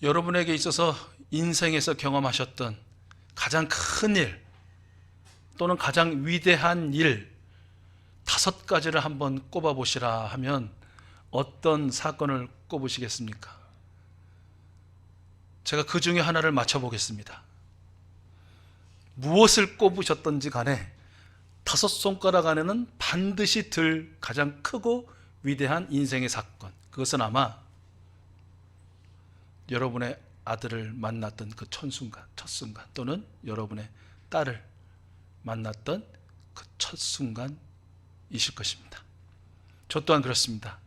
여러분에게 있어서 인생에서 경험하셨던 가장 큰 일 또는 가장 위대한 일 5가지를 한번 꼽아보시라 하면 어떤 사건을 꼽으시겠습니까? 제가 그 중에 하나를 맞춰보겠습니다. 무엇을 꼽으셨던지 간에 5손가락 안에는 반드시 들 가장 크고 위대한 인생의 사건, 그것은 아마 여러분의 아들을 만났던 그 첫 순간 또는 여러분의 딸을 만났던 그 첫 순간이실 것입니다. 저 또한 그렇습니다.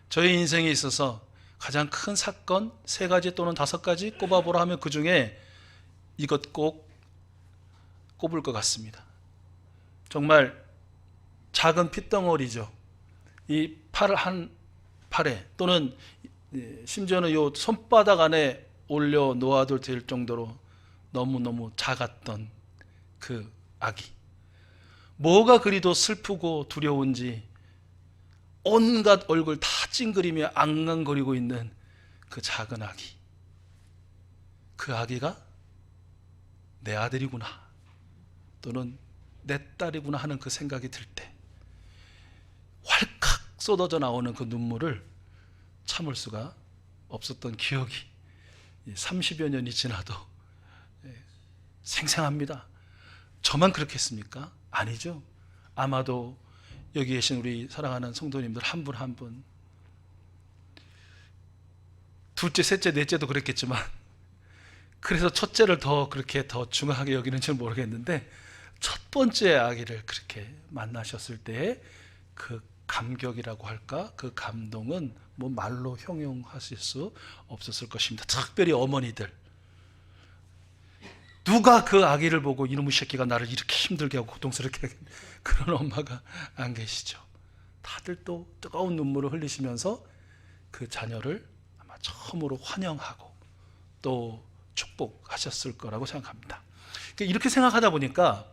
저희 인생에 있어서 가장 큰 사건 3가지 또는 5가지 꼽아보라 하면 그 중에 이것 꼭 꼽을 것 같습니다. 정말 작은 핏덩어리죠. 이 팔 한 팔에 또는 심지어는 요 손바닥 안에 올려 놓아도 될 정도로 너무너무 작았던 그 아기, 뭐가 그리도 슬프고 두려운지 온갖 얼굴 다 찡그리며 앙앙거리고 있는 그 작은 아기, 그 아기가 내 아들이구나 또는 내 딸이구나 하는 그 생각이 들 때 활칵 쏟아져 나오는 그 눈물을 참을 수가 없었던 기억이 30여 년이 지나도 생생합니다. 저만 그렇겠습니까? 아니죠. 아마도 여기 계신 우리 사랑하는 성도님들 한 분 한 분, 둘째, 셋째, 넷째도 그랬겠지만 그래서 첫째를 그렇게 더 중요하게 여기는지는 모르겠는데 첫 번째 아기를 그렇게 만나셨을 때의 그 감격이라고 할까? 그 감동은 뭐 말로 형용하실 수 없었을 것입니다. 특별히 어머니들, 누가 그 아기를 보고 이놈의 새끼가 나를 이렇게 힘들게 하고 고통스럽게 하겠냐, 그런 엄마가 안 계시죠. 다들 또 뜨거운 눈물을 흘리시면서 그 자녀를 아마 처음으로 환영하고 또 축복하셨을 거라고 생각합니다. 이렇게 생각하다 보니까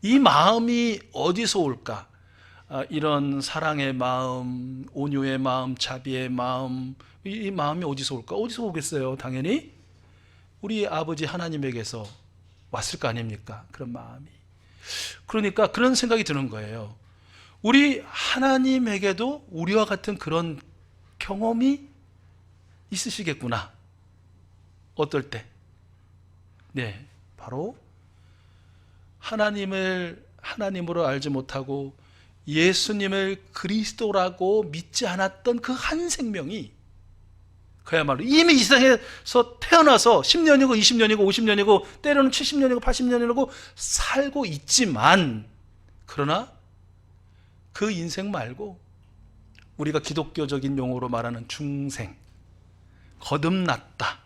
이 마음이 어디서 올까? 이런 사랑의 마음, 온유의 마음, 자비의 마음, 이 마음이 어디서 올까? 어디서 오겠어요? 당연히 우리 아버지 하나님에게서 왔을 거 아닙니까? 그런 마음이. 그러니까 그런 생각이 드는 거예요. 우리 하나님에게도 우리와 같은 그런 경험이 있으시겠구나. 어떨 때? 네, 바로 하나님을 하나님으로 알지 못하고 예수님을 그리스도라고 믿지 않았던 그 한 생명이 그야말로 이미 이 세상에서 태어나서 10년이고 20년이고 50년이고 때로는 70년이고 80년이고 살고 있지만, 그러나 그 인생 말고 우리가 기독교적인 용어로 말하는 중생, 거듭났다,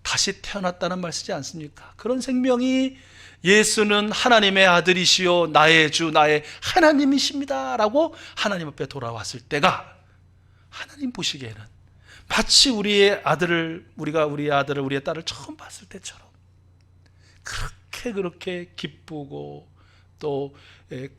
다시 태어났다는 말 쓰지 않습니까? 그런 생명이 예수는 하나님의 아들이시요 나의 주 나의 하나님이십니다 라고 하나님 앞에 돌아왔을 때가 하나님 보시기에는 마치 우리의 아들을 우리의 딸을 처음 봤을 때처럼 그렇게 기쁘고 또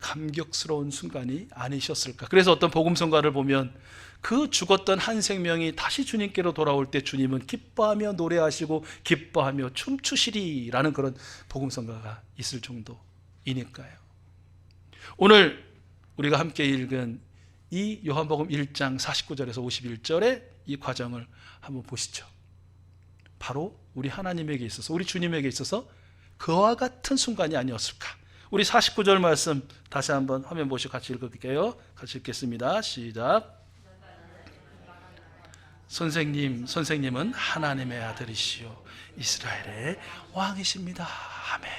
감격스러운 순간이 아니셨을까. 그래서 어떤 복음성가를 보면 그 죽었던 한 생명이 다시 주님께로 돌아올 때 주님은 기뻐하며 노래하시고 기뻐하며 춤추시리라는 그런 복음성가가 있을 정도이니까요. 오늘 우리가 함께 읽은 이 요한복음 1장 49절에서 51절의 이 과정을 한번 보시죠. 바로 우리 하나님에게 있어서, 우리 주님에게 있어서 그와 같은 순간이 아니었을까. 우리 49절 말씀 다시 한번 화면 보시고 같이 읽을게요. 같이 읽겠습니다. 시작. 선생님은 하나님의 아들이시요 이스라엘의 왕이십니다. 아멘,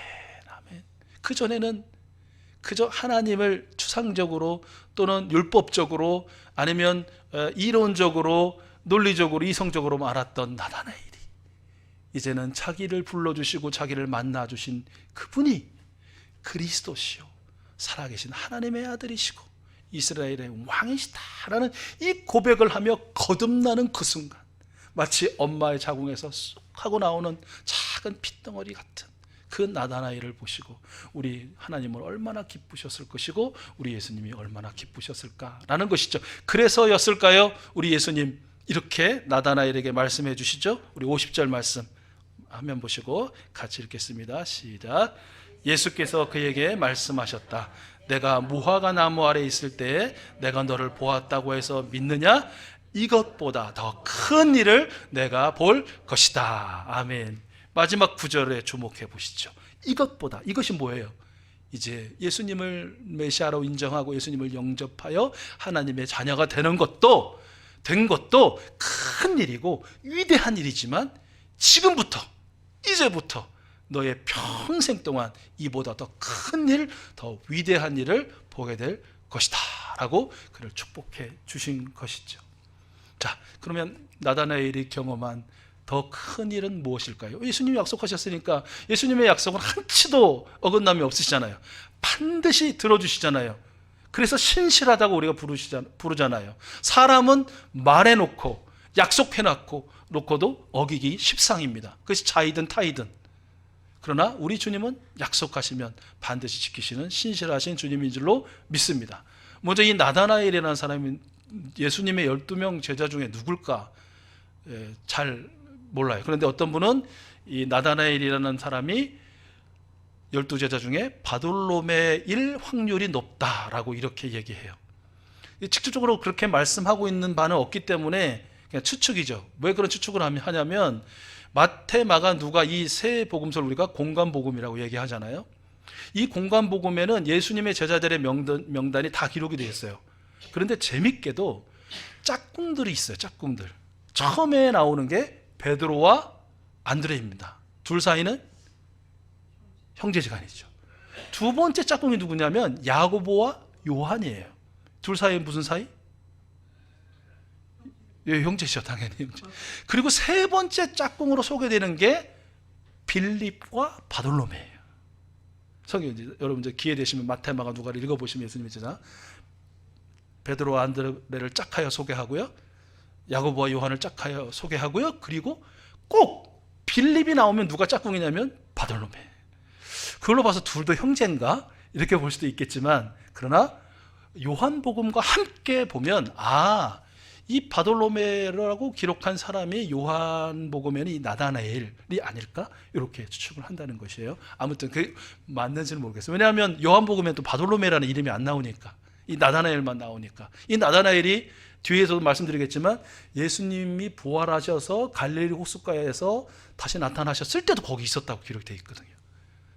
아멘. 그 전에는 그저 하나님을 추상적으로 또는 율법적으로 아니면 이론적으로 논리적으로 이성적으로 알았던 나다나엘이 이제는 자기를 불러주시고 자기를 만나주신 그분이 그리스도시요 살아계신 하나님의 아들이시고 이스라엘의 왕이시다라는 이 고백을 하며 거듭나는 그 순간, 마치 엄마의 자궁에서 쑥 하고 나오는 작은 핏덩어리 같은 그 나다나엘을 보시고 우리 하나님을 얼마나 기쁘셨을 것이고 우리 예수님이 얼마나 기쁘셨을까라는 것이죠. 그래서였을까요? 우리 예수님 이렇게 나다나엘에게 말씀해 주시죠. 우리 50절 말씀 화면 보시고 같이 읽겠습니다. 시작. 예수께서 그에게 말씀하셨다. 내가 무화과 나무 아래 있을 때에 내가 너를 보았다고 해서 믿느냐? 이것보다 더 큰 일을 내가 볼 것이다. 아멘. 마지막 구절에 주목해 보시죠. 이것보다, 이것이 뭐예요? 이제 예수님을 메시아로 인정하고 예수님을 영접하여 하나님의 자녀가 된 것도 큰 일이고 위대한 일이지만 지금부터, 이제부터 너의 평생 동안 이보다 더 큰 일, 더 위대한 일을 보게 될 것이다 라고 그를 축복해 주신 것이죠. 자, 그러면 나다나엘이 경험한 더 큰 일은 무엇일까요? 예수님이 약속하셨으니까 예수님의 약속은 한치도 어긋남이 없으시잖아요. 반드시 들어주시잖아요. 그래서 신실하다고 우리가 부르잖아요. 사람은 말해놓고 약속해놓고도 어기기 십상입니다. 그것이 자이든 타이든. 그러나 우리 주님은 약속하시면 반드시 지키시는 신실하신 주님인 줄로 믿습니다. 먼저 이 나다나엘이라는 사람이 예수님의 12명 제자 중에 누굴까 잘 몰라요. 그런데 어떤 분은 이 나다나엘이라는 사람이 12제자 중에 바돌로메일 확률이 높다라고 이렇게 얘기해요. 직접적으로 그렇게 말씀하고 있는 바는 없기 때문에 그냥 추측이죠. 왜 그런 추측을 하냐면 마태, 마가, 누가 이 세 복음서를 우리가 공관복음이라고 얘기하잖아요. 이 공관복음에는 예수님의 제자들의 명단이 다 기록이 되어 있어요. 그런데 재밌게도 짝꿍들이 있어요. 짝꿍들. 처음에 나오는 게 베드로와 안드레입니다. 둘 사이는 형제지간이죠. 두 번째 짝꿍이 누구냐면 야고보와 요한이에요. 둘 사이는 무슨 사이? 예, 형제죠. 당연히 형제. 그리고 세 번째 짝꿍으로 소개되는 게 빌립과 바돌로메예요. 성경 여러분 이제 기회 되시면 마태, 마가, 누가를 읽어보시면 예수님의 제자 베드로와 안드레를 짝하여 소개하고요, 야고보와 요한을 짝하여 소개하고요, 그리고 꼭 빌립이 나오면 누가 짝꿍이냐면 바돌로메. 그걸로 봐서 둘도 형제인가 이렇게 볼 수도 있겠지만, 그러나 요한복음과 함께 보면 이 바돌로메라고 기록한 사람이 요한복음에는 이 나다나엘이 아닐까 이렇게 추측을 한다는 것이에요. 아무튼 그게 맞는지는 모르겠어요. 왜냐하면 요한복음에 또 바돌로메라는 이름이 안 나오니까, 이 나다나엘만 나오니까. 이 나다나엘이 뒤에서도 말씀드리겠지만 예수님이 부활하셔서 갈릴리 호숫가에서 다시 나타나셨을 때도 거기 있었다고 기록되어 있거든요.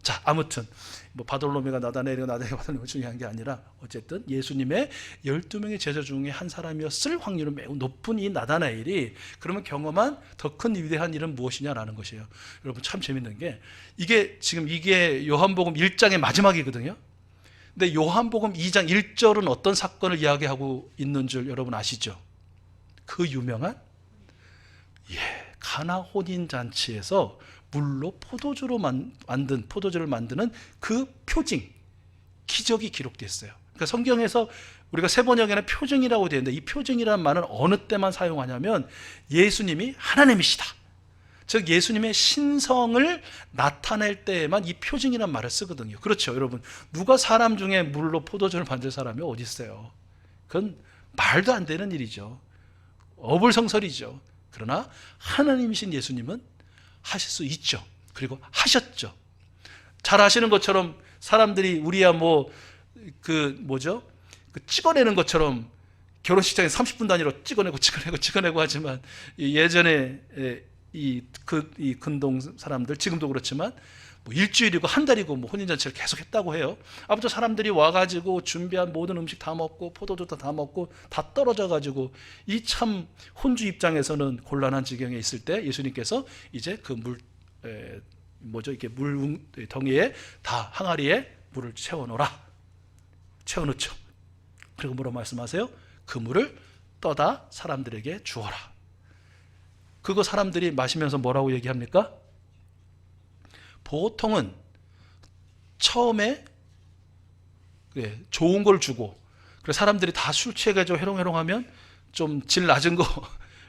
자, 아무튼 뭐 바돌로메가 나다나엘이가 바돌로메가 중요한 게 아니라 어쨌든 예수님의 12명의 제자 중에 한 사람이었을 확률은 매우 높은 이 나다나엘이 그러면 경험한 더 큰 위대한 일은 무엇이냐라는 것이에요. 여러분 참 재밌는 게 이게 요한복음 1장의 마지막이거든요. 근데 요한복음 2장 1절은 어떤 사건을 이야기하고 있는 줄 여러분 아시죠? 그 유명한 가나 혼인잔치에서 물로 포도주를 만드는 그 표징, 기적이 기록되어 있어요. 그러니까 성경에서 우리가 세번역에는 표징이라고 되어 있는데, 이 표징이라는 말은 어느 때만 사용하냐면 예수님이 하나님이시다, 즉 예수님의 신성을 나타낼 때에만 이 표징이라는 말을 쓰거든요. 그렇죠, 여러분. 누가 사람 중에 물로 포도주를 만들 사람이 어디 있어요? 그건 말도 안 되는 일이죠. 어불성설이죠. 그러나 하나님이신 예수님은 하실 수 있죠. 그리고 하셨죠. 잘 아시는 것처럼 사람들이 우리야 찍어내는 것처럼 결혼식장에 30분 단위로 찍어내고 하지만, 예전에 이 근동 사람들, 지금도 그렇지만 일주일이고 한 달이고 혼인잔치를 계속 했다고 해요. 아무튼 사람들이 와가지고 준비한 모든 음식 다 먹고 포도주도 다 먹고 다 떨어져가지고 이 참 혼주 입장에서는 곤란한 지경에 있을 때 예수님께서 이제 그 물덩이에 다 항아리에 물을 채워놓죠. 그리고 뭐라고 말씀하세요? 그 물을 떠다 사람들에게 주어라. 그거 사람들이 마시면서 뭐라고 얘기합니까? 보통은 처음에 좋은 걸 주고, 그래서 사람들이 다 술 취해가지고 해롱해롱하면 좀 질 낮은 거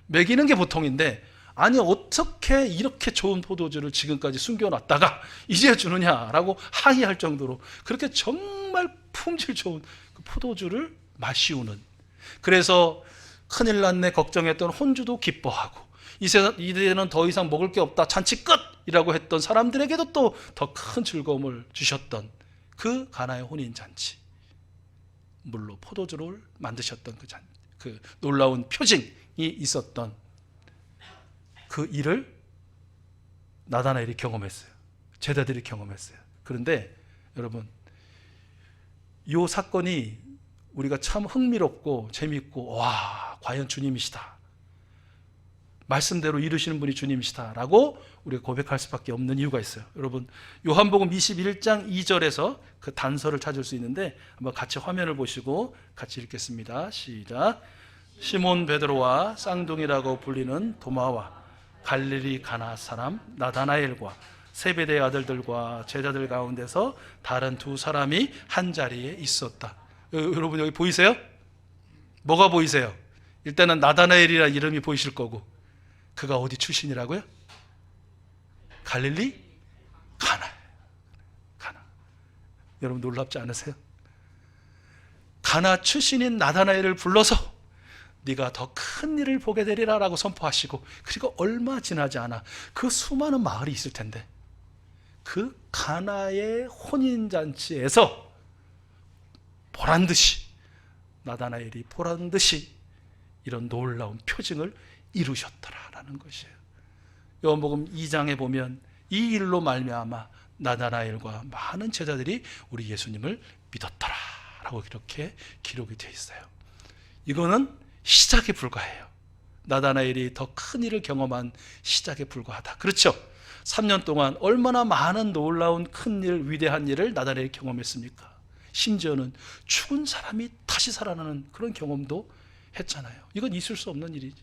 먹이는 게 보통인데, 아니 어떻게 이렇게 좋은 포도주를 지금까지 숨겨놨다가 이제 주느냐라고 항의할 정도로 그렇게 정말 품질 좋은 그 포도주를 마시우는, 그래서 큰일 났네 걱정했던 혼주도 기뻐하고, 이제는 더 이상 먹을 게 없다 잔치 끝이라고 했던 사람들에게도 또 더 큰 즐거움을 주셨던 그 가나의 혼인잔치, 물로 포도주를 만드셨던 그 놀라운 표징이 있었던 그 일을 나다나엘이 경험했어요. 제자들이 경험했어요. 그런데 여러분, 이 사건이 우리가 참 흥미롭고 재미있고, 와, 과연 주님이시다, 말씀대로 이루시는 분이 주님이시다 라고 우리가 고백할 수밖에 없는 이유가 있어요. 여러분, 요한복음 21장 2절에서 그 단서를 찾을 수 있는데 한번 같이 화면을 보시고 같이 읽겠습니다. 시작. 시몬 베드로와 쌍둥이라고 불리는 도마와 갈릴리 가나 사람 나다나엘과 세베대의 아들들과 제자들 가운데서 다른 두 사람이 한 자리에 있었다. 여러분 여기 보이세요? 뭐가 보이세요? 일단은 나다나엘이라는 이름이 보이실 거고, 그가 어디 출신이라고요? 갈릴리 가나. 여러분 놀랍지 않으세요? 가나 출신인 나다나엘을 불러서 네가 더 큰 일을 보게 되리라 라고 선포하시고, 그리고 얼마 지나지 않아 그 수많은 마을이 있을 텐데 그 가나의 혼인잔치에서 보란듯이, 나다나엘이 보란듯이 이런 놀라운 표징을 이루셨더라라는 것이에요. 요한복음 2장에 보면 이 일로 말미암아 나다나엘과 많은 제자들이 우리 예수님을 믿었더라라고 이렇게 기록이 되어 있어요. 이거는 시작에 불과해요. 나다나엘이 더 큰 일을 경험한 시작에 불과하다. 그렇죠? 3년 동안 얼마나 많은 놀라운 큰 일, 위대한 일을 나다나엘이 경험했습니까? 심지어는 죽은 사람이 다시 살아나는 그런 경험도 했잖아요. 이건 있을 수 없는 일이죠.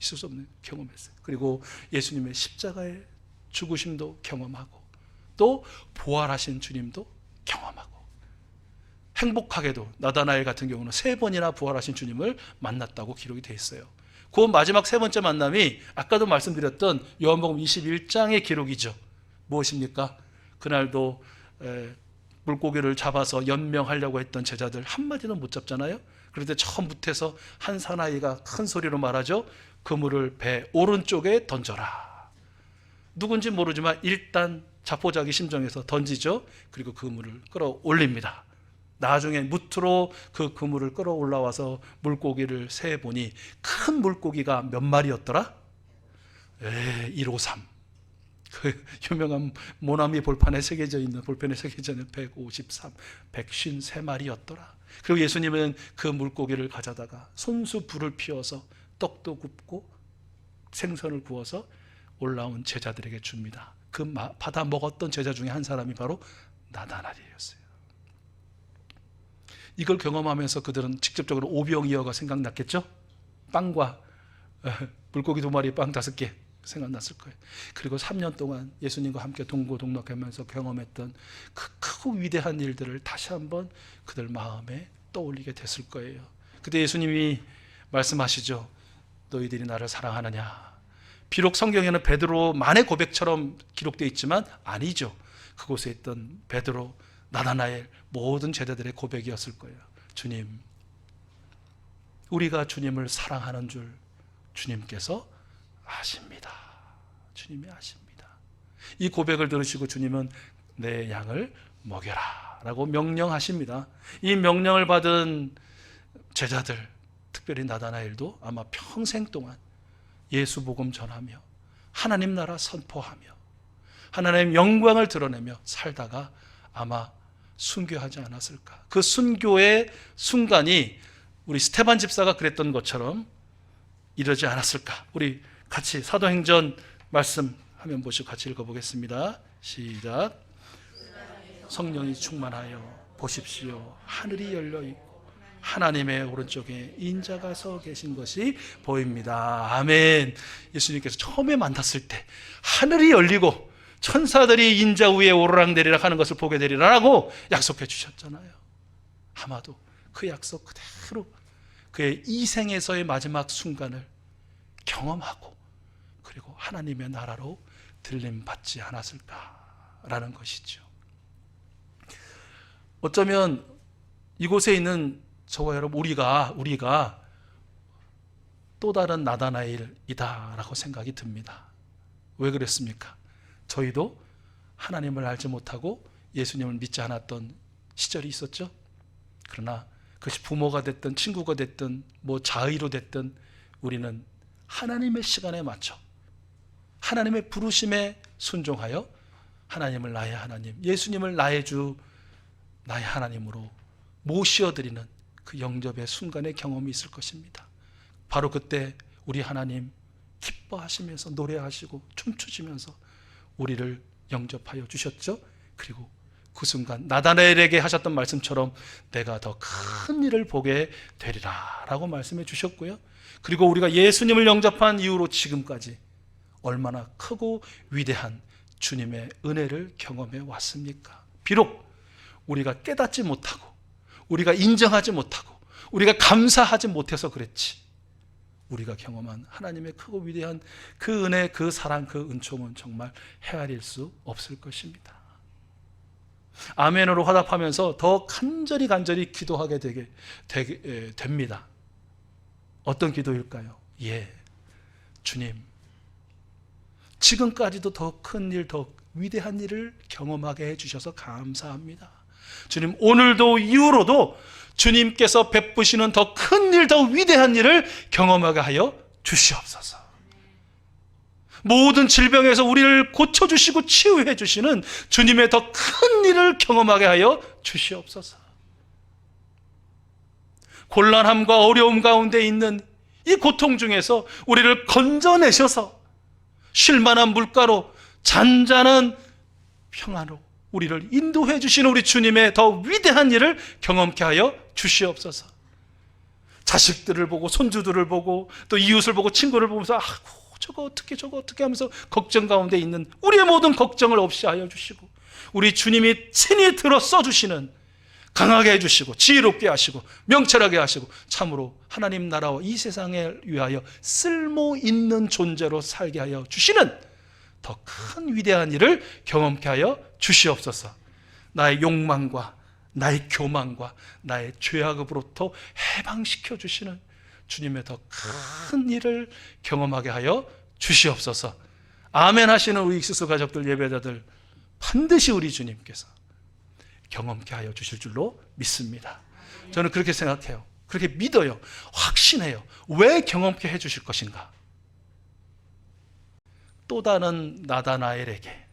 있을 수 없는 경험했어요. 그리고 예수님의 십자가의 죽으심도 경험하고, 또 부활하신 주님도 경험하고, 행복하게도 나다나엘 같은 경우는 3번이나 부활하신 주님을 만났다고 기록이 되어 있어요. 그 마지막 3번째 만남이 아까도 말씀드렸던 요한복음 21장의 기록이죠. 무엇입니까? 그날도 물고기를 잡아서 연명하려고 했던 제자들 한마디도 못 잡잖아요. 그런데 저 밑에서 한 사나이가 큰 소리로 말하죠. 그물을 배 오른쪽에 던져라. 누군지 모르지만 일단 자포자기 심정에서 던지죠. 그리고 그물을 끌어올립니다. 나중에 무트로 그 그물을 끌어올라와서 물고기를 세보니 큰 물고기가 몇 마리였더라? 153. 그 유명한 모나미 볼펜에 새겨져 있는 153, 153마리였더라. 그리고 예수님은 그 물고기를 가져다가 손수 불을 피워서 떡도 굽고 생선을 구워서 올라온 제자들에게 줍니다. 그 받아 먹었던 제자 중에 한 사람이 바로 나다나엘이었어요. 이걸 경험하면서 그들은 직접적으로 오병이어가 생각났겠죠? 빵과 물고기 2마리, 빵 5개 생각났을 거예요. 그리고 3년 동안 예수님과 함께 동고동락하면서 경험했던 그 크고 위대한 일들을 다시 한번 그들 마음에 떠올리게 됐을 거예요. 그때 예수님이 말씀하시죠. 너희들이 나를 사랑하느냐? 비록 성경에는 베드로만의 고백처럼 기록되어 있지만 아니죠. 그곳에 있던 베드로, 나다나엘 모든 제자들의 고백이었을 거예요. 주님, 우리가 주님을 사랑하는 줄 주님께서 아십니다. 주님이 아십니다. 이 고백을 들으시고 주님은 내 양을 먹여라 라고 명령하십니다. 이 명령을 받은 제자들, 특별히 나다나엘도 아마 평생 동안 예수 복음 전하며 하나님 나라 선포하며 하나님의 영광을 드러내며 살다가 아마 순교하지 않았을까. 그 순교의 순간이 우리 스테반 집사가 그랬던 것처럼 이러지 않았을까. 우리 같이 사도행전 말씀 화면 보시고 같이 읽어보겠습니다. 시작. 성령이 충만하여 보십시오. 하늘이 열려있고 하나님의 오른쪽에 인자가 서 계신 것이 보입니다. 아멘. 예수님께서 처음에 만났을 때 하늘이 열리고 천사들이 인자 위에 오르락내리락 하는 것을 보게 되리라고 약속해 주셨잖아요. 아마도 그 약속 그대로 그의 이 생에서의 마지막 순간을 경험하고 그리고 하나님의 나라로 들림받지 않았을까라는 것이죠. 어쩌면 이곳에 있는 저와 여러분, 우리가 또 다른 나다나엘이다라고 생각이 듭니다. 왜 그랬습니까? 저희도 하나님을 알지 못하고 예수님을 믿지 않았던 시절이 있었죠. 그러나 그것이 부모가 됐든 친구가 됐든 뭐 자의로 됐든 우리는 하나님의 시간에 맞춰 하나님의 부르심에 순종하여 하나님을 나의 하나님, 예수님을 나의 주, 나의 하나님으로 모시어드리는 그 영접의 순간의 경험이 있을 것입니다. 바로 그때 우리 하나님 기뻐하시면서 노래하시고 춤추시면서 우리를 영접하여 주셨죠. 그리고 그 순간 나다나엘에게 하셨던 말씀처럼 내가 더 큰 일을 보게 되리라 라고 말씀해 주셨고요. 그리고 우리가 예수님을 영접한 이후로 지금까지 얼마나 크고 위대한 주님의 은혜를 경험해 왔습니까? 비록 우리가 깨닫지 못하고 우리가 인정하지 못하고 우리가 감사하지 못해서 그랬지, 우리가 경험한 하나님의 크고 위대한 그 은혜, 그 사랑, 그 은총은 정말 헤아릴 수 없을 것입니다. 아멘으로 화답하면서 더 간절히 기도하게 됩니다. 어떤 기도일까요? 주님, 지금까지도 더 큰 일, 더 위대한 일을 경험하게 해주셔서 감사합니다. 주님, 오늘도 이후로도 주님께서 베푸시는 더 큰 일, 더 위대한 일을 경험하게 하여 주시옵소서. 모든 질병에서 우리를 고쳐주시고 치유해 주시는 주님의 더 큰 일을 경험하게 하여 주시옵소서. 곤란함과 어려움 가운데 있는 이 고통 중에서 우리를 건져내셔서 쉴만한 물가로 잔잔한 평안으로 우리를 인도해 주시는 우리 주님의 더 위대한 일을 경험케 하여 주시옵소서. 자식들을 보고 손주들을 보고 또 이웃을 보고 친구를 보면서 저거 어떻게 하면서 걱정 가운데 있는 우리의 모든 걱정을 없이 하여 주시고 우리 주님이 친히 들어 써주시는 강하게 해주시고 지혜롭게 하시고 명철하게 하시고 참으로 하나님 나라와 이 세상을 위하여 쓸모 있는 존재로 살게 하여 주시는 더 큰 위대한 일을 경험케 하여 주시옵소서. 나의 욕망과 나의 교만과 나의 죄악으로부터 해방시켜 주시는 주님의 더 큰 일을 경험하게 하여 주시옵소서. 아멘 하시는 우리 익수수 가족들, 예배자들 반드시 우리 주님께서 경험케 하여 주실 줄로 믿습니다. 저는 그렇게 생각해요. 그렇게 믿어요. 확신해요. 왜 경험케 해 주실 것인가? 또 다른 나다나엘에게,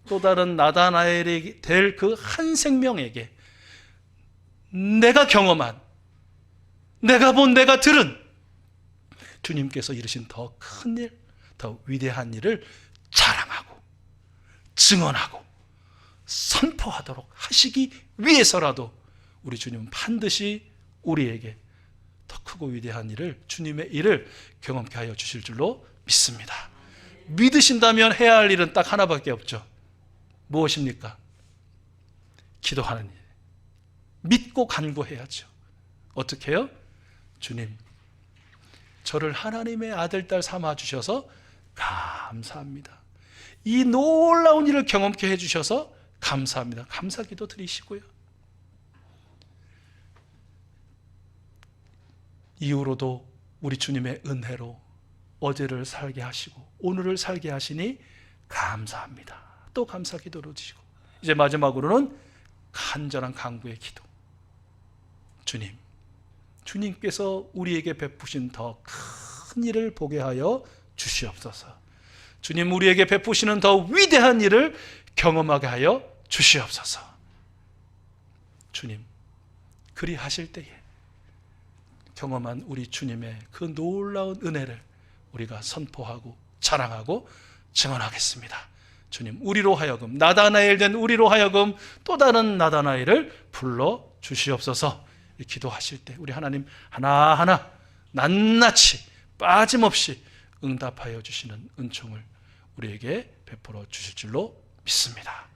또 다른 나다나엘이 될 그 한 생명에게 내가 경험한, 내가 본, 내가 들은 주님께서 이루신 더 큰 일, 더 위대한 일을 자랑하고 증언하고 선포하도록 하시기 위해서라도 우리 주님은 반드시 우리에게 더 크고 위대한 일을, 주님의 일을 경험케 하여 주실 줄로 믿습니다. 믿으신다면 해야 할 일은 딱 하나밖에 없죠. 무엇입니까? 기도하는 일. 믿고 간구해야죠. 어떻게 해요? 주님, 저를 하나님의 아들, 딸 삼아주셔서 감사합니다. 이 놀라운 일을 경험케 해주셔서 감사합니다. 감사기도 드리시고요. 이후로도 우리 주님의 은혜로 어제를 살게 하시고 오늘을 살게 하시니 감사합니다. 또 감사기도로 드시고 이제 마지막으로는 간절한 간구의 기도. 주님, 주님께서 우리에게 베푸신 더 큰 일을 보게 하여 주시옵소서. 주님, 우리에게 베푸시는 더 위대한 일을 경험하게 하여 주시옵소서. 주님, 그리하실 때에 경험한 우리 주님의 그 놀라운 은혜를 우리가 선포하고 자랑하고 증언하겠습니다. 주님, 우리로 하여금, 나다나엘 된 우리로 하여금 또 다른 나다나엘을 불러 주시옵소서. 기도하실 때 우리 하나님 하나하나 낱낱이 빠짐없이 응답하여 주시는 은총을 우리에게 베풀어 주실 줄로 믿습니다.